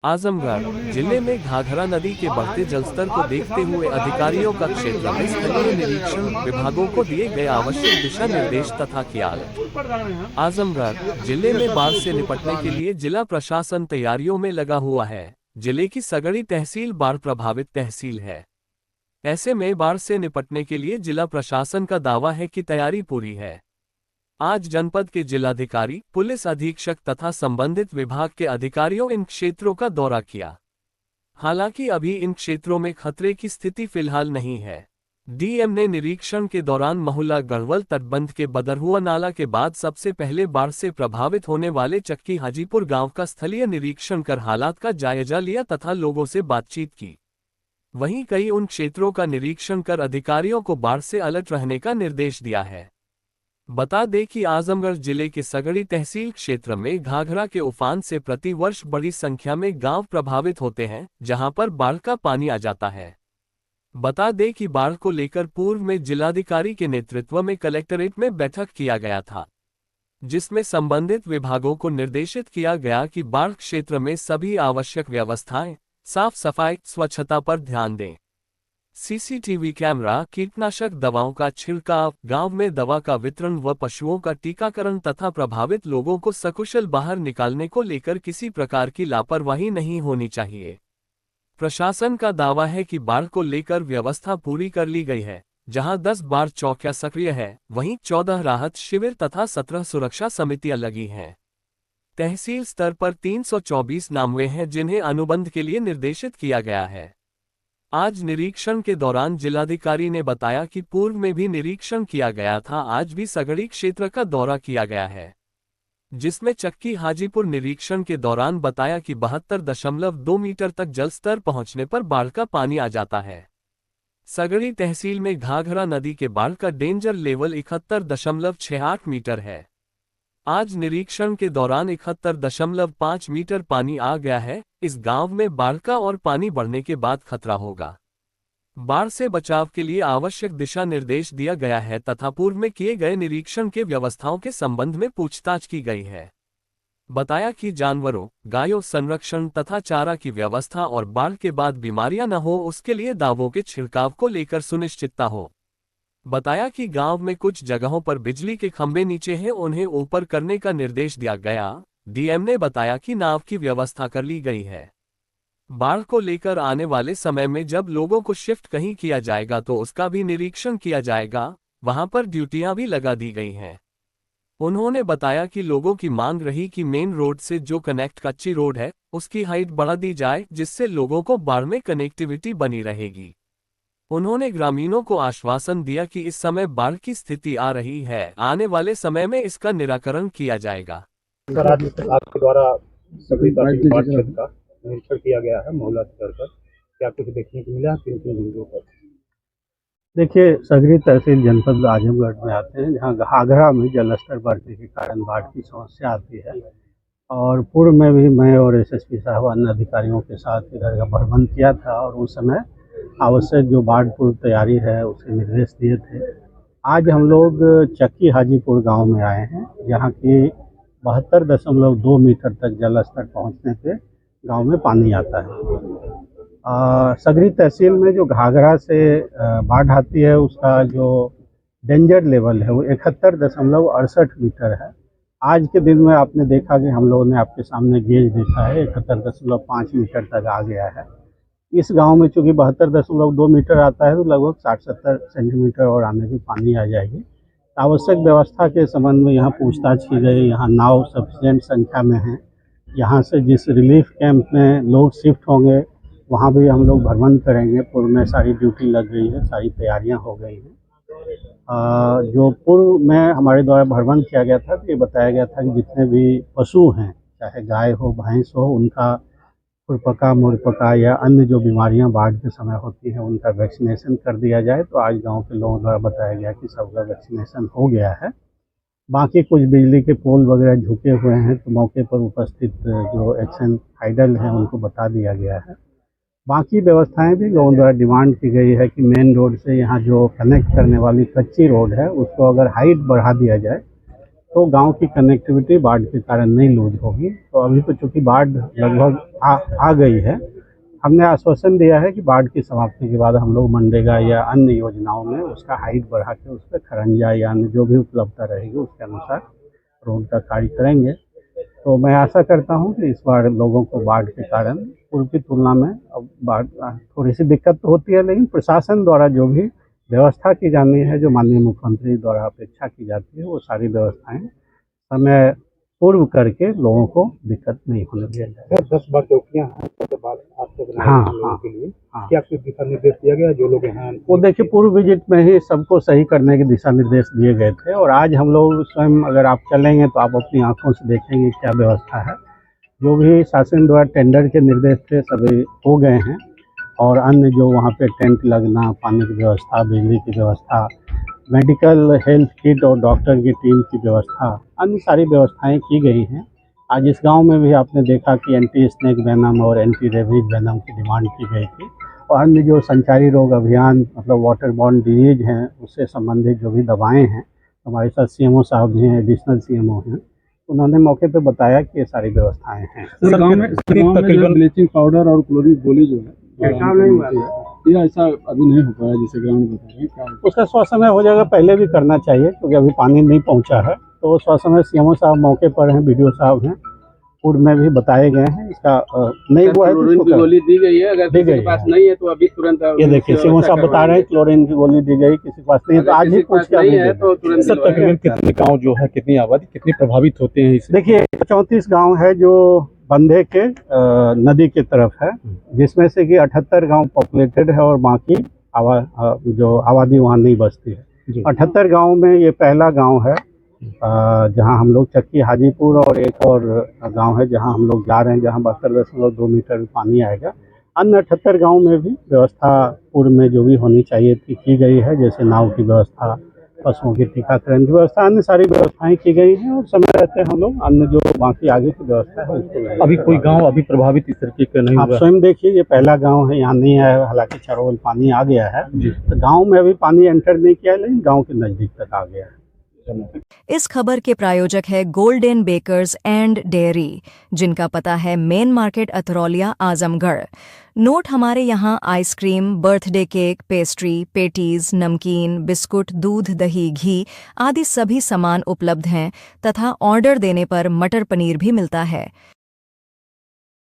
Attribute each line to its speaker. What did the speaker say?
Speaker 1: आजमगढ़ जिले में घाघरा नदी के बढ़ते जलस्तर को देखते हुए अधिकारियों का क्षेत्र में स्थलीय निरीक्षण, विभागों को दिए गए आवश्यक दिशा निर्देश तथा किया। आजमगढ़ जिले में बाढ़ से निपटने के लिए जिला प्रशासन तैयारियों में लगा हुआ है। जिले की सगड़ी तहसील बाढ़ प्रभावित तहसील है। ऐसे में बाढ़ से निपटने के लिए जिला प्रशासन का दावा है कि तैयारी पूरी है। आज जनपद के जिलाधिकारी, पुलिस अधीक्षक तथा संबंधित विभाग के अधिकारियों इन क्षेत्रों का दौरा किया। हालांकि अभी इन क्षेत्रों में खतरे की स्थिति फिलहाल नहीं है। डीएम ने निरीक्षण के दौरान महुला गढ़वल तटबंध के बदरहुआ नाला के बाद सबसे पहले बाढ़ से प्रभावित होने वाले चक्की हाजीपुर गांव का स्थलीय निरीक्षण कर हालात का जायजा लिया तथा लोगों से बातचीत की। वहीं कई उन क्षेत्रों का निरीक्षण कर अधिकारियों को बाढ़ से अलर्ट रहने का निर्देश दिया है। बता दें कि आजमगढ़ जिले के सगड़ी तहसील क्षेत्र में घाघरा के उफान से प्रति वर्ष बड़ी संख्या में गांव प्रभावित होते हैं, जहां पर बाढ़ का पानी आ जाता है। बता दें कि बाढ़ को लेकर पूर्व में जिलाधिकारी के नेतृत्व में कलेक्ट्रेट में बैठक किया गया था, जिसमें संबंधित विभागों को निर्देशित किया गया कि बाढ़ क्षेत्र में सभी आवश्यक व्यवस्थाएं, साफ सफाई, स्वच्छता पर ध्यान दें। सीसीटीवी कैमरा, कीटनाशक दवाओं का छिड़काव, गांव में दवा का वितरण व पशुओं का टीकाकरण तथा प्रभावित लोगों को सकुशल बाहर निकालने को लेकर किसी प्रकार की लापरवाही नहीं होनी चाहिए। प्रशासन का दावा है कि बाढ़ को लेकर व्यवस्था पूरी कर ली गई है। जहां 10 बाढ़ चौकियां सक्रिय है, वहीं 14 राहत शिविर तथा 17 सुरक्षा समितियां लगी हैं। तहसील स्तर पर 324 नाम हुए हैं, जिन्हें अनुबंध के लिए निर्देशित किया गया है। आज निरीक्षण के दौरान जिलाधिकारी ने बताया कि पूर्व में भी निरीक्षण किया गया था। आज भी सगड़ी क्षेत्र का दौरा किया गया है, जिसमें चक्की हाजीपुर निरीक्षण के दौरान बताया कि 72.2 मीटर तक जलस्तर पहुंचने पर बाढ़ का पानी आ जाता है। सगड़ी तहसील में घाघरा नदी के बाढ़ का डेंजर लेवल 71.68 मीटर है। आज निरीक्षण के दौरान 71.5 मीटर पानी आ गया है। इस गांव में बाढ़ का और पानी बढ़ने के बाद खतरा होगा। बाढ़ से बचाव के लिए आवश्यक दिशा निर्देश दिया गया है तथा पूर्व में किए गए निरीक्षण के व्यवस्थाओं के संबंध में पूछताछ की गई है। बताया कि जानवरों, गायों संरक्षण तथा चारा की व्यवस्था और बाढ़ के बाद बीमारियां न हो, उसके लिए दावों के छिड़काव को लेकर सुनिश्चितता हो। बताया कि गांव में कुछ जगहों पर बिजली के खंभे नीचे हैं, उन्हें ऊपर करने का निर्देश दिया गया। डीएम ने बताया कि नाव की व्यवस्था कर ली गई है। बाढ़ को लेकर आने वाले समय में जब लोगों को शिफ्ट कहीं किया जाएगा तो उसका भी निरीक्षण किया जाएगा। वहां पर ड्यूटियां भी लगा दी गई हैं। उन्होंने बताया कि लोगों की मांग रही कि मेन रोड से जो कनेक्ट कच्ची रोड है, उसकी हाइट बढ़ा दी जाए, जिससे लोगों को बाढ़ में कनेक्टिविटी बनी रहेगी। उन्होंने ग्रामीणों को आश्वासन दिया कि इस समय बाढ़ की स्थिति आ रही है, आने वाले समय में इसका निराकरण किया जाएगा।
Speaker 2: सर, आज आपके द्वारा सभी बाढ़ क्षेत्र का निरीक्षण किया गया है मोहल्ला स्तर पर, क्या कुछ देखने को मिला किन-किन बिंदुओं पर?
Speaker 3: देखिए, सगड़ी तहसील जनपद आजमगढ़ में आते हैं, जहां घाघरा में जलस्तर बढ़ने के कारण बाढ़ की समस्या आती है। और पूर्व में भी मैं और एसएसपी साहब अन्य अधिकारियों के साथ इधर का प्रबंध किया था और उस समय आवश्यक जो बाढ़ पूर्व तैयारी है उसके निर्देश दिए थे। आज हम लोग चक्की हाजीपुर गांव में आए हैं, जहां की 72.2 मीटर तक जलस्तर पहुंचने पे गांव में पानी आता है। सगड़ी तहसील में जो घाघरा से बाढ़ आती है, उसका जो डेंजर लेवल है वो 71.68 मीटर है। आज के दिन में आपने देखा कि हम लोगों ने आपके सामने गेज देखा है, 71.5 मीटर तक आ गया है। इस गांव में चूँकि 72.2 मीटर आता है, तो लगभग 60-70 सेंटीमीटर और आने की पानी आ जाएगी। आवश्यक व्यवस्था के संबंध में यहाँ पूछताछ की गई। यहाँ नाव सफिशिएंट संख्या में है। यहाँ से जिस रिलीफ कैंप में लोग शिफ्ट होंगे, वहाँ भी हम लोग भ्रमण करेंगे। पूर्व में सारी ड्यूटी लग गई है, सारी तैयारियाँ हो गई हैं। जो पूर्व में हमारे द्वारा भ्रमण किया गया था, तो ये बताया गया था कि जितने भी पशु हैं, चाहे गाय हो, भैंस हो, उनका खुरपका, मुहपका या अन्य जो बीमारियां बाढ़ के समय होती हैं, उनका वैक्सीनेशन कर दिया जाए। तो आज गांव के लोगों द्वारा बताया गया कि सबका वैक्सीनेशन हो गया है। बाकी कुछ बिजली के पोल वगैरह झुके हुए हैं, तो मौके पर उपस्थित जो एक्शन हाइडल हैं उनको बता दिया गया है। बाकी व्यवस्थाएं भी लोगों द्वारा डिमांड की गई है कि मेन रोड से यहाँ जो कनेक्ट करने वाली कच्ची रोड है, उसको अगर हाइट बढ़ा दिया जाए तो गांव की कनेक्टिविटी बाढ़ के कारण नहीं लूज होगी। तो अभी तो चूंकि बाढ़ लगभग आ गई है, हमने आश्वासन दिया है कि बाढ़ की समाप्ति के बाद हम लोग मनरेगा या अन्य योजनाओं में उसका हाइट बढ़ा के उस पर खरंजा या अन्य जो भी उपलब्धता रहेगी उसके अनुसार रोड का कार्य करेंगे। तो मैं आशा करता हूं कि इस बार लोगों को बाढ़ के कारण पूर्व की तुलना में अब बाढ़ थोड़ी सी दिक्कत तो होती है, लेकिन प्रशासन द्वारा जो भी व्यवस्था की जानी है, जो माननीय मुख्यमंत्री द्वारा अपेक्षा की जाती है, वो सारी व्यवस्थाएं समय पूर्व करके लोगों को दिक्कत नहीं होने दिया जाए।
Speaker 2: 10 बार चौकियां हैं तो बात आपसे बनाई
Speaker 3: हाँ,
Speaker 2: गई लोगों
Speaker 3: हाँ,
Speaker 2: के लिए
Speaker 3: हाँ।
Speaker 2: क्या कुछ दिशा निर्देश दिया गया जो लोग हैं?
Speaker 3: वो देखिए, पूर्व विजिट में ही सबको सही करने के दिशा निर्देश दिए गए थे, और आज हम लोग स्वयं अगर आप चलेंगे तो आप अपनी आंखों से देखेंगे क्या व्यवस्था है। जो भी शासन द्वारा टेंडर के निर्देश थे सभी हो गए हैं, और अन्य जो वहाँ पे टेंट लगना, पानी की व्यवस्था, बिजली की व्यवस्था, मेडिकल हेल्थ किट और डॉक्टर की टीम की व्यवस्था, अन्य सारी व्यवस्थाएं की गई हैं। आज इस गांव में भी आपने देखा कि एंटी स्नेक वेनम और एंटी रेबीज वेनम की डिमांड की गई थी, और अन्य जो संचारी रोग अभियान मतलब वाटर बॉर्न डिजीज हैं उससे संबंधित जो भी दवाएं हैं, हमारे साथ सीएमओ साहब भी हैं, एडिशनल सीएमओ हैं, उन्होंने मौके पे बताया कि ये सारी व्यवस्थाएं हैं।
Speaker 4: सर, गांव में तकरीबन ब्लीचिंग पाउडर और क्लोरीन गोली जो है
Speaker 3: काम नहीं हुआ है।
Speaker 4: ये ऐसा अभी नहीं हो पाया जैसे ग्राउंड बता रहे हैं क्या?
Speaker 3: उसका स्वास्थ्य हो जाएगा, पहले भी करना चाहिए क्योंकि अभी पानी नहीं पहुंचा है। तो स्वास्थ्य सीएमओ साहब मौके पर हैं, बीडीओ साहब हैं, पूर्व में भी बताए गए हैं। इसका नहीं हुआ है तो
Speaker 4: क्लोरीन की गोली दी गई है, अगर किसी के पास नहीं है तो अभी तुरंत
Speaker 3: ये देखिए सीएमओ साहब बता रहे हैं क्लोरीन की गोली दी गई, किसी के पास नहीं है तो आज ही पूछ के
Speaker 4: नहीं है तो तुरंत
Speaker 5: सर तकरीबन कितने गांव जो है, कितनी आबादी, कितनी प्रभावित होते हैं इससे?
Speaker 3: देखिए 34 गांव है जो बंधे के नदी की तरफ है, जिसमें से कि 78 गांव पॉपुलेटेड है और बाकी जो आबादी वहाँ नहीं बसती है। 78 गांव में ये पहला गांव है जहां हम लोग चक्की हाजीपुर, और एक और गांव है जहां हम लोग जा रहे हैं जहां 72.2 मीटर पानी आएगा। अन्य 78 गांव में भी व्यवस्था पूर्व में जो भी होनी चाहिए थी की गई है, जैसे नाव की व्यवस्था, पशुओं की टीकाकरण की व्यवस्था, अन्य सारी व्यवस्थाएं की गई हैं, और समय रहते हम लोग अन्य जो बाकी आगे की व्यवस्था है उसको
Speaker 5: अभी कोई गांव अभी प्रभावित इस तरीके का नहीं
Speaker 3: आप
Speaker 5: हुआ?
Speaker 3: स्वयं देखिए, ये पहला गांव है, यहाँ नहीं आया है, हालांकि चारों ओर पानी आ गया है। तो गांव में अभी पानी एंटर नहीं किया है, लेकिन गांव के नजदीक तक आ गया है।
Speaker 6: इस खबर के प्रायोजक है गोल्डन बेकर्स एंड डेयरी, जिनका पता है मेन मार्केट अथरौलिया, आजमगढ़। नोट हमारे यहाँ ice cream, birthday cake, pastry, patties, नमकीन, बिस्कुट, दूध, दही, घी आदि सभी सामान उपलब्ध हैं तथा ऑर्डर देने पर मटर पनीर भी मिलता है।